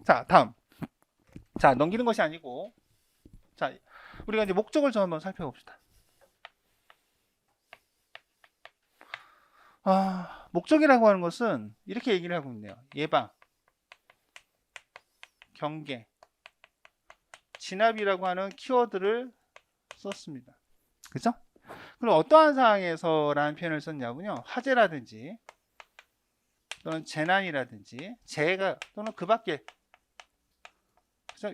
자, 다음. 자, 넘기는 것이 아니고, 자, 우리가 이제 목적을 좀 한번 살펴봅시다. 목적이라고 하는 것은 이렇게 얘기를 하고 있네요. 예방, 경계, 진압이라고 하는 키워드를 썼습니다. 그죠? 그럼 어떠한 상황에서라는 표현을 썼냐면요. 화재라든지 또는 재난이라든지 재해가 또는 그 밖에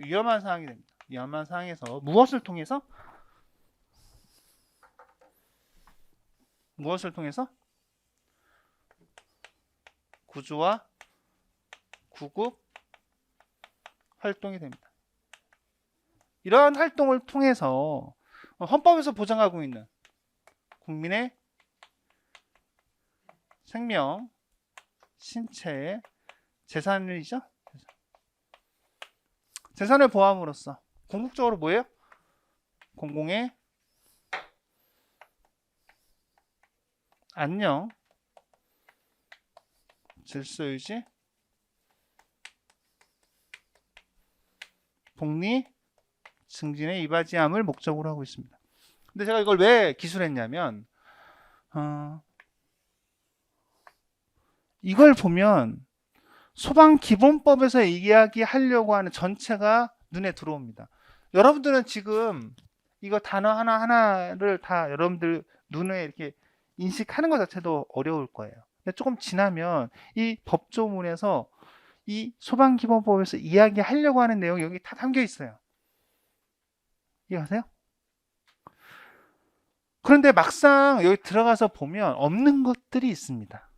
위험한 상황이 됩니다. 위험한 상황에서 무엇을 통해서 구조와 구급 활동이 됩니다. 이러한 활동을 통해서 헌법에서 보장하고 있는 국민의 생명, 신체, 재산이죠. 재산을 보함으로써 궁극적으로 뭐예요? 공공의 안녕, 질서유지, 복리, 증진에 이바지함을 목적으로 하고 있습니다. 근데 제가 이걸 왜 기술했냐면 이걸 보면 소방기본법에서 이야기하려고 하는 전체가 눈에 들어옵니다. 여러분들은 지금 이거 단어 하나하나를 다 여러분들 눈에 이렇게 인식하는 것 자체도 어려울 거예요. 근데 조금 지나면 이 법조문에서 이 소방기본법에서 이야기하려고 하는 내용이 여기 다 담겨 있어요. 이해가세요? 그런데 막상 여기 들어가서 보면 없는 것들이 있습니다.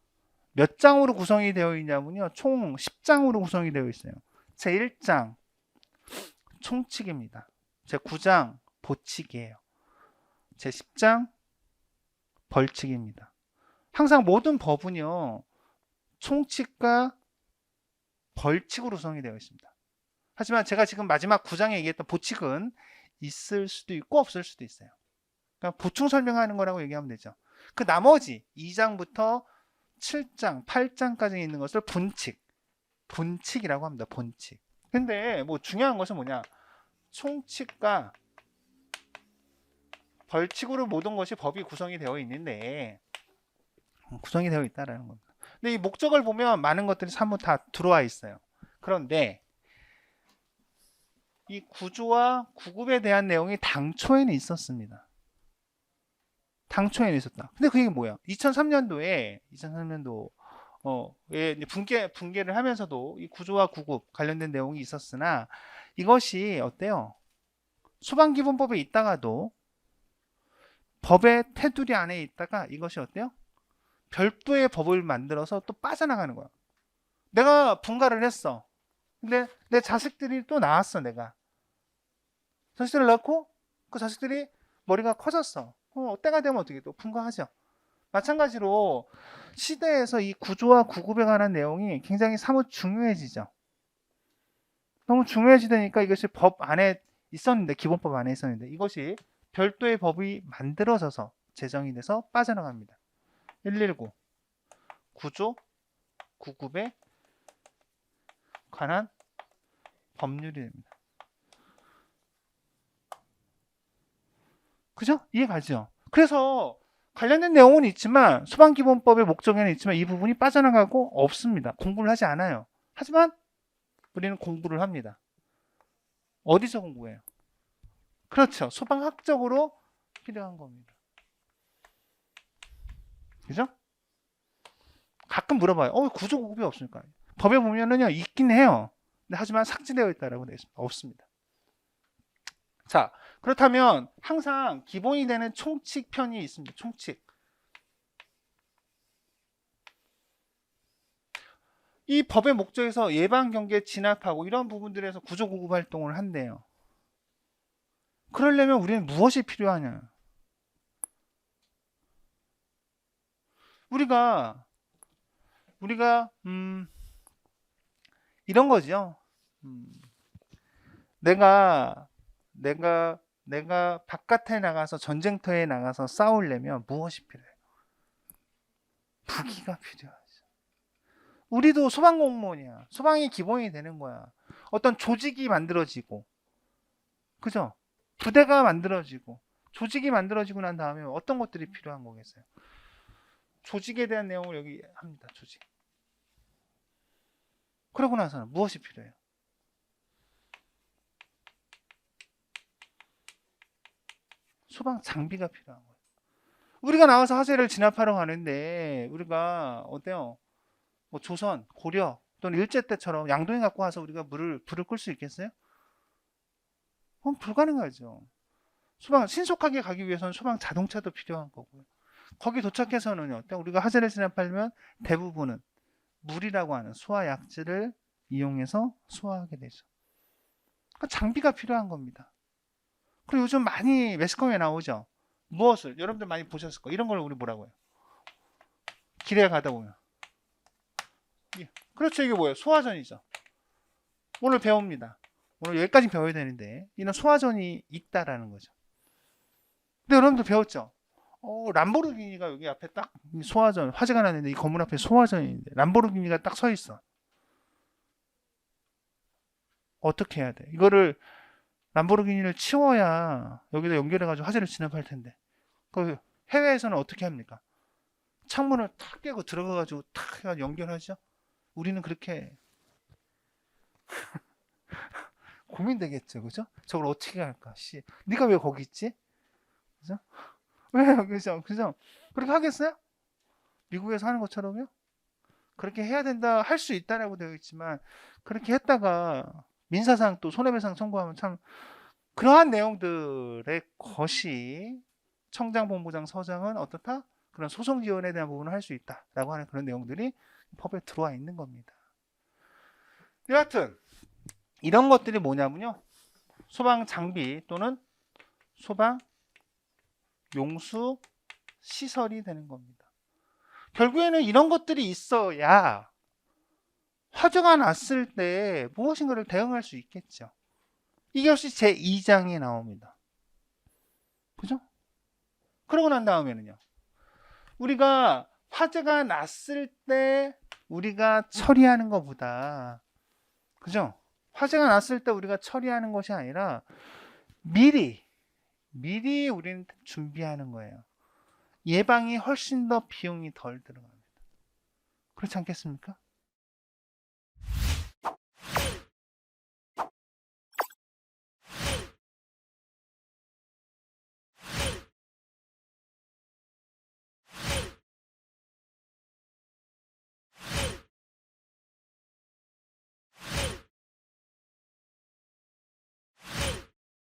몇 장으로 구성이 되어 있냐면요. 총 10장으로 구성이 되어 있어요. 제1장 총칙입니다. 제9장 보칙이에요. 제10장 벌칙입니다. 항상 모든 법은요. 총칙과 벌칙으로 구성이 되어 있습니다. 하지만 제가 지금 마지막 9장에 얘기했던 보칙은 있을 수도 있고 없을 수도 있어요. 그러니까 보충 설명하는 거라고 얘기하면 되죠. 그 나머지 2장부터 7장, 8장까지 있는 것을 본칙이라고 합니다. 본칙. 근데 뭐 중요한 것은 뭐냐? 총칙과 벌칙으로 모든 것이 법이 구성이 되어 있는데 구성이 되어 있다라는 겁니다. 근데 이 목적을 보면 많은 것들이 사뭇 다 들어와 있어요. 그런데 이 구조와 구급에 대한 내용이 당초에는 있었습니다. 당초에는 있었다. 근데 그게 뭐야? 2003년도에 붕괴를 하면서도 이 구조와 구급 관련된 내용이 있었으나 이것이 어때요? 소방기본법에 있다가도 법의 테두리 안에 있다가 이것이 어때요? 별도의 법을 만들어서 또 빠져나가는 거야. 내가 분가를 했어. 근데 내 자식들이 또 나왔어, 내가. 자식들을 낳고 그 자식들이 머리가 커졌어. 때가 되면 어떻게 또 분가하죠. 마찬가지로 시대에서 이 구조와 구급에 관한 내용이 굉장히 사뭇 중요해지죠. 너무 중요해지니까 이것이 법 안에 있었는데, 기본법 안에 있었는데 이것이 별도의 법이 만들어져서 제정이 돼서 빠져나갑니다. 119 구조, 구급에 관한 법률이 됩니다. 그죠? 이해가죠? 그래서 관련된 내용은 있지만 소방기본법의 목적에는 있지만 이 부분이 빠져나가고 없습니다. 공부를 하지 않아요. 하지만 우리는 공부를 합니다. 어디서 공부해요? 그렇죠. 소방학적으로 필요한 겁니다. 그죠? 가끔 물어봐요. 구조구급이 없습니까? 법에 보면은요, 있긴 해요. 근데 하지만 삭제되어 있다라고 되어 있습니다. 없습니다. 자, 그렇다면 항상 기본이 되는 총칙편이 있습니다. 총칙. 이 법의 목적에서 예방, 경계, 진압하고 이런 부분들에서 구조구급 활동을 한대요. 그러려면 우리는 무엇이 필요하냐? 우리가 이런 거죠. 내가 바깥에 나가서 전쟁터에 나가서 싸우려면 무엇이 필요해요? 무기가 필요하죠. 우리도 소방공무원이야. 소방이 기본이 되는 거야. 어떤 조직이 만들어지고, 그죠? 부대가 만들어지고, 조직이 만들어지고 난 다음에 어떤 것들이 필요한 거겠어요? 조직에 대한 내용을 여기 합니다. 조직. 그러고 나서는 무엇이 필요해요? 소방 장비가 필요한 거예요. 우리가 나와서 화재를 진압하러 가는데 우리가 어때요? 뭐 조선, 고려 또는 일제 때처럼 양동이 갖고 와서 우리가 불을 끌 수 있겠어요? 그건 불가능하죠. 소방 신속하게 가기 위해서는 소방 자동차도 필요한 거고요. 거기 도착해서는 어때? 우리가 화재를 진압하려면 대부분은 물이라고 하는 소화약질을 이용해서 소화하게 되죠. 그러니까 장비가 필요한 겁니다. 그리고 요즘 많이 매스컴에 나오죠. 무엇을 여러분들 많이 보셨을 거예요. 이런 걸 우리 뭐라고 해요? 길에 가다 보면. 그렇죠. 이게 뭐예요? 소화전이죠. 오늘 배웁니다. 오늘 여기까지 배워야 되는데 이런 소화전이 있다라는 거죠. 근데 여러분들 배웠죠? 람보르기니가 여기 앞에 딱 소화전 화재가 났는데 이 건물 앞에 소화전이 있는데 람보르기니가 딱 서 있어. 어떻게 해야 돼? 이거를 람보르기니를 치워야 여기다 연결해가지고 화재를 진압할 텐데 그 해외에서는 어떻게 합니까? 창문을 탁 깨고 들어가가지고 탁 해가지고 연결하죠? 우리는 그렇게 고민되겠죠, 그죠? 저걸 어떻게 할까? 네가 왜 거기 있지? 그죠? 왜 그죠? 그죠? 그렇게 하겠어요? 미국에서 하는 것처럼요? 그렇게 해야 된다, 할 수 있다라고 되어 있지만 그렇게 했다가 민사상 또 손해배상 청구하면 참 그러한 내용들의 것이 청장본부장 서장은 어떻다? 그런 소송 지원에 대한 부분을 할 수 있다라고 하는 그런 내용들이 법에 들어와 있는 겁니다. 여하튼 이런 것들이 뭐냐면요. 소방 장비 또는 소방 용수 시설이 되는 겁니다. 결국에는 이런 것들이 있어야 화재가 났을 때 무엇인가를 대응할 수 있겠죠. 이것이 제2장에 나옵니다. 그죠? 그러고 난 다음에는요. 우리가 화재가 났을 때 우리가 처리하는 것보다, 그죠? 화재가 났을 때 우리가 처리하는 것이 아니라 미리 우리는 준비하는 거예요. 예방이 훨씬 더 비용이 덜 들어갑니다. 그렇지 않겠습니까?